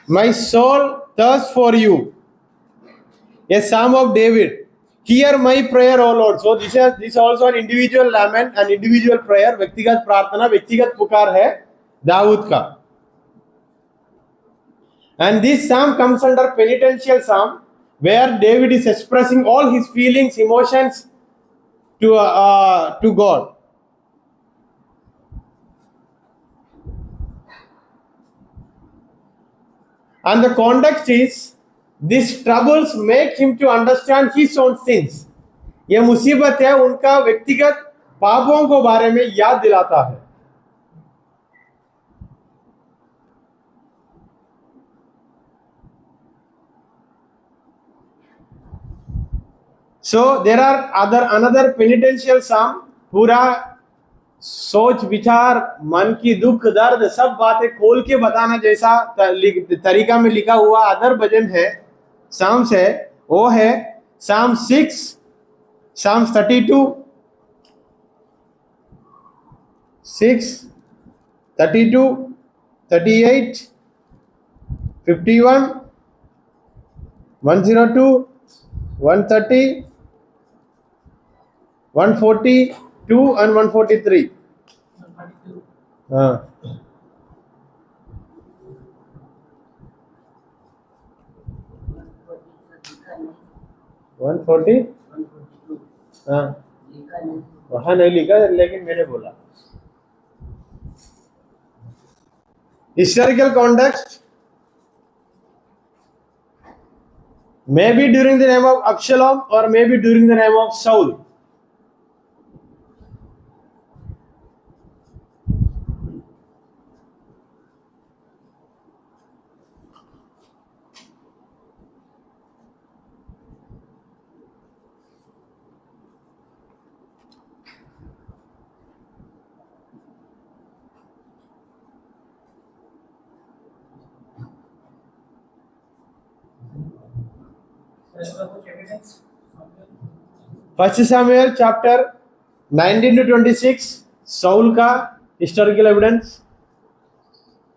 My soul thirsts for you. A psalm of David. Hear my prayer, O Lord. So this also an individual lament, an individual prayer. व्यक्तिगत प्रार्थना, व्यक्तिगत पुकार है दाऊद का. And this psalm comes under penitential psalm, where David is expressing all his feelings, emotions to God. And the context is, these troubles make him to understand his own sins. ये मुसीबत है उनका व्यक्तिगत पापों को बारे में याद दिलाता है. So there are another penitential psalm. पूरा सोच विचार मन की दुख दर्द सब बातें खोल के बताना जैसा तरीका में लिखा हुआ अदर भजन है, साम्स है, वो है साम 6, साम्स 32, 6, 32, 38, 51, 102, 130, 142 and 143. 140 वहां नहीं लिखा, लेकिन मैंने बोला. Historical context, maybe during the name of Absalom or maybe during the name of Saul. First Samuel chapter 19 to 26, Saul का historical evidence.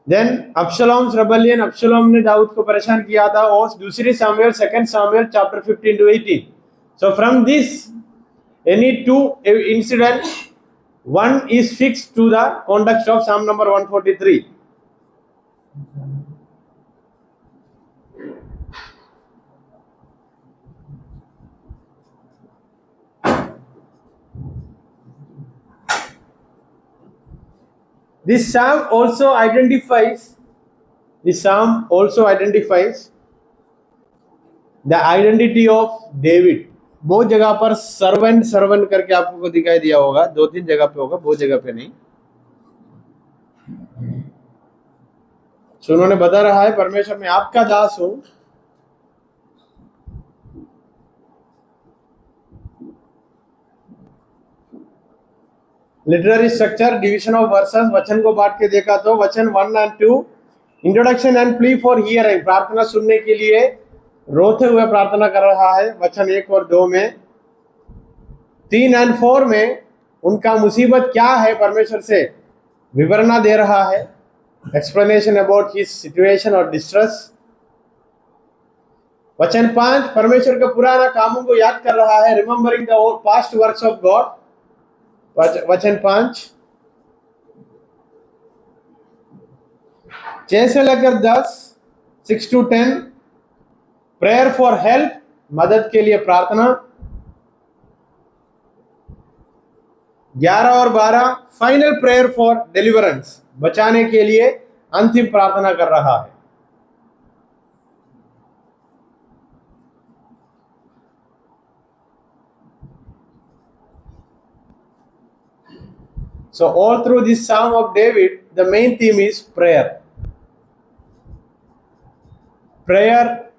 Then Absalom's rebellion, Absalom ने दाऊद को परेशान किया था, और दूसरी Samuel, second Samuel chapter 15 to 18. So from this, any two incidents, one is fixed to the context of Psalm number 143. This psalm also identifies the identity of David. बहुत जगह पर सर्वेंट करके आपको दिखाई दिया होगा, 2-3 जगह पे होगा, बहुत जगह पे नहीं. सो उन्होंने बता रहा है, परमेश्वर मैं आपका दास हूं. Literary structure, division of versus, वचन को बांट के देखा तो वचन 1 and 2, introduction and plea for hearing, प्रार्थना सुनने के लिए रोते हुए प्रार्थना कर रहा है. वचन 1 और 2 में, 3 and 4 में उनका मुसीबत क्या है परमेश्वर से विवरणा दे रहा है, एक्सप्लेनेशन अबाउट हिज सिचुएशन और डिस्ट्रेस. वचन 5 परमेश्वर के पुराना कामों को याद कर रहा है, remembering the past works of God. वचन 5 6 से लेकर 10, 6 to 10, प्रेयर फॉर हेल्प, मदद के लिए प्रार्थना. 11 और 12 फाइनल प्रेयर फॉर डिलीवरेंस, बचाने के लिए अंतिम प्रार्थना कर रहा है. So all through this Psalm of David, the main theme is prayer. Prayer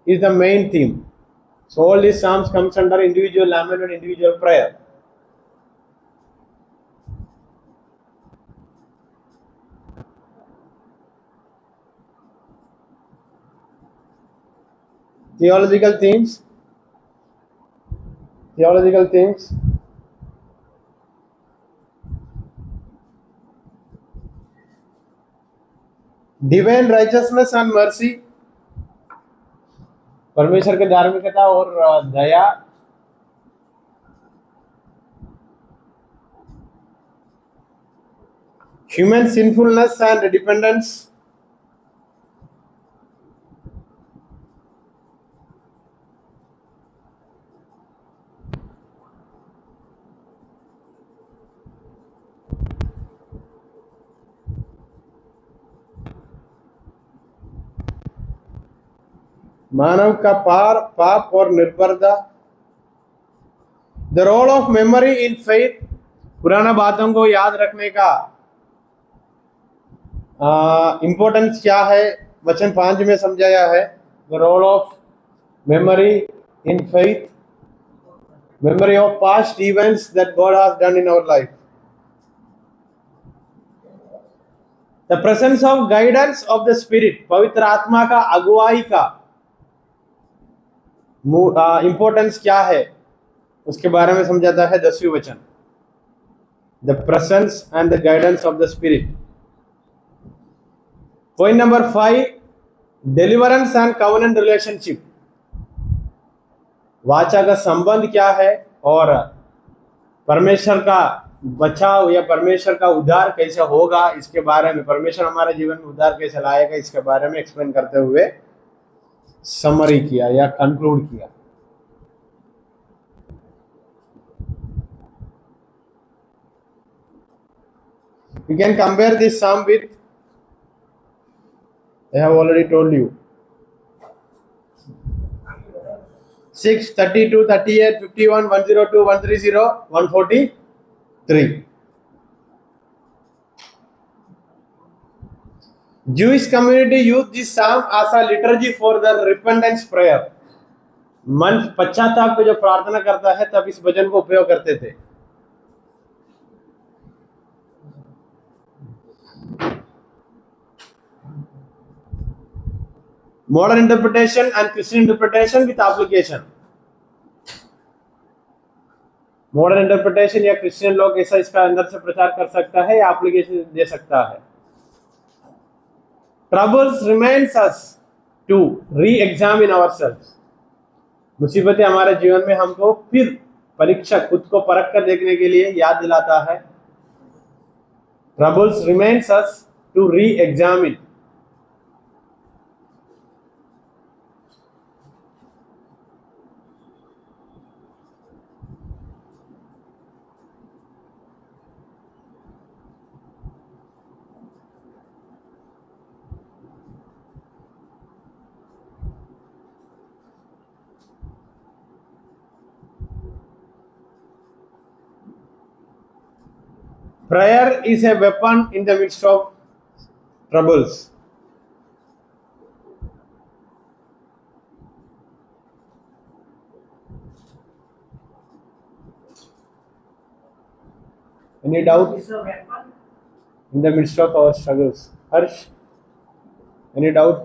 is the main theme. So all these Psalms comes under individual lament and individual prayer. Theological themes. Divine righteousness and mercy, परमेश्वर की धार्मिकता और दया। Human sinfulness and dependence, मानव का पाप और निर्भरता। The role of memory in faith, पुराना बातों को याद रखने का इम्पोर्टेंस क्या है, वचन 5 में समझाया है। The role of memory in faith, memory of past events that God has done in our life. The presence of guidance of the Spirit, पवित्र आत्मा का अगुवाई का इंपॉर्टेंस क्या है, उसके बारे में समझाता है 10वीं वचन। The presence and the guidance of the Spirit. Point number 5, deliverance and covenant relationship. वाचा का संबंध क्या है और परमेश्वर का बचाव या परमेश्वर का उद्धार कैसे होगा, इसके बारे में, परमेश्वर हमारे जीवन में उद्धार कैसे लाएगा, इसके बारे में एक्सप्लेन करते हुए समरी किया या कंक्लूड किया। You can compare this psalm with, I have already told you, 6, 32, 38, 51, 102, 130, 143. Jewish community used this psalm as a liturgy for the repentance prayer. मन पश्चाताप को जो प्रार्थना करता है तब इस भजन को उपयोग करते थे। Modern interpretation and Christian interpretation with application. Modern interpretation या क्रिश्चियन लोग ऐसा इसका अंदर से प्रचार कर सकता है या एप्लीकेशन दे सकता है। Troubles reminds us to re-examine ourselves. मुसीबतें हमारे जीवन में हमको फिर परीक्षा, खुद को परख कर देखने के लिए याद दिलाता है। Troubles reminds us to re-examine. Prayer is a weapon in the midst of troubles. Any doubt? In the midst of our struggles. Harsh, any doubt?